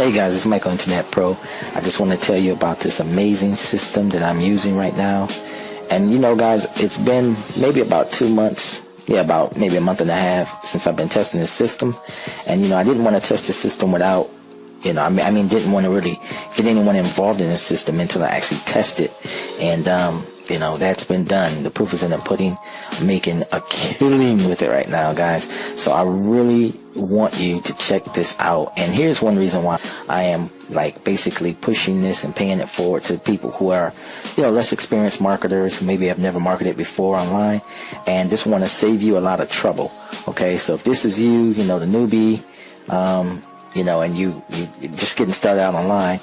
Hey guys, it's Michael Internet Pro. I just want to tell you about this amazing system that I'm using right now. And you know guys, it's been maybe about 2 months, about maybe a month and a half since I've been testing this system. And you know, I didn't want to test the system without, didn't want to really get anyone involved in the system until I actually test it. And that's been done. The proof is in the pudding. I'm making a killing with it right now, guys. So I really want you to check this out. And here's one reason why I am basically pushing this and paying it forward to people who are, less experienced marketers who maybe have never marketed before online and just want to save you a lot of trouble. Okay, so if this is you, the newbie, and you're just getting started out online,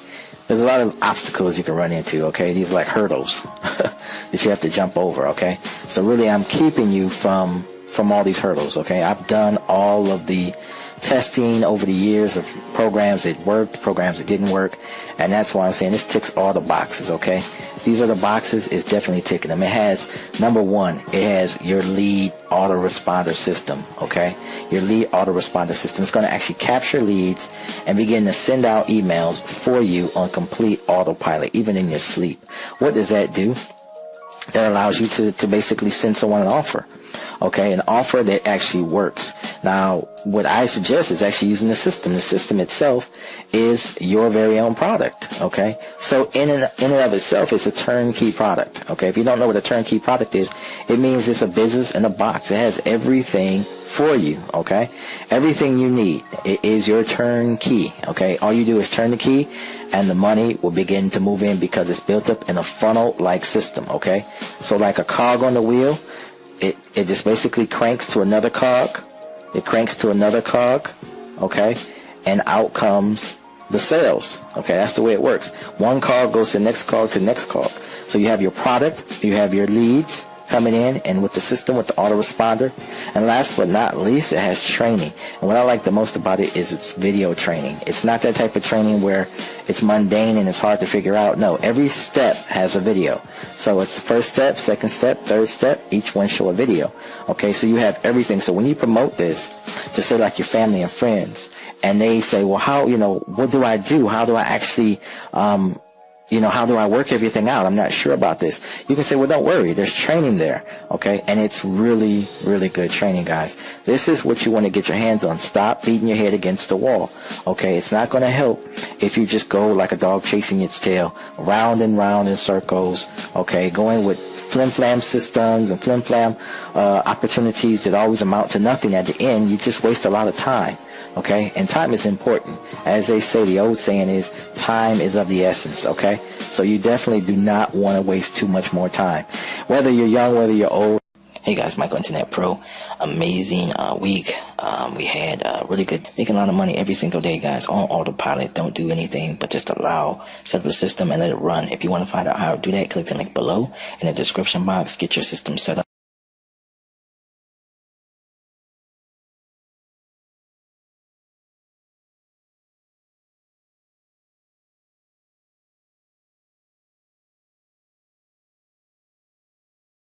there's a lot of obstacles you can run into, okay? These are like hurdles that you have to jump over, okay? So really I'm keeping you from all these hurdles, okay? I've done all of the testing over the years of programs that worked, programs that didn't work, and that's why I'm saying this ticks all the boxes, okay? These are the boxes. It's definitely ticking them. It has, number one, it has your lead autoresponder system, okay? Your lead autoresponder system is going to actually capture leads and begin to send out emails for you on complete autopilot, even in your sleep. What does that do? That allows you to basically send someone an offer. Okay, an offer that actually works. Now, what I suggest is actually using the system. The system itself is your very own product. Okay, so in and of itself, it's a turnkey product. Okay, if you don't know what a turnkey product is, it means it's a business in a box. It has everything for you. Okay, everything you need. It is your turnkey. Okay, all you do is turn the key, and the money will begin to move in because it's built up in a funnel-like system. Okay, so like a cog on the wheel. It just basically cranks to another cog. It cranks to another cog, okay? And out comes the sales, okay? That's the way it works. One cog goes to the next cog to the next cog. So you have your product, you have your leads coming in, and with the system, with the autoresponder. And last but not least, it has training. And what I like the most about it is it's video training. It's not that type of training where it's mundane and it's hard to figure out. No, every step has a video. So it's the first step, second step, third step, each one show a video. Okay, so you have everything. So when you promote this to say like your family and friends, and they say, well, how, what do I do? How do I actually, how do I work everything out? I'm not sure about this. You can say, well, don't worry. There's training there, okay? And it's really, really good training, guys. This is what you want to get your hands on. Stop beating your head against the wall, okay? It's not going to help if you just go like a dog chasing its tail, round and round in circles, okay? Going with flim-flam systems and flim-flam opportunities that always amount to nothing at the end. You just waste a lot of time. Okay, and time is important. As they say, the old saying is, time is of the essence, okay? So you definitely do not want to waste too much more time. Whether you're young, whether you're old. Hey guys, Michael Internet Pro. Amazing week. We had really good, making a lot of money every single day, guys, on autopilot. Don't do anything, but just set up the system and let it run. If you want to find out how to do that, click the link below in the description box. Get your system set up.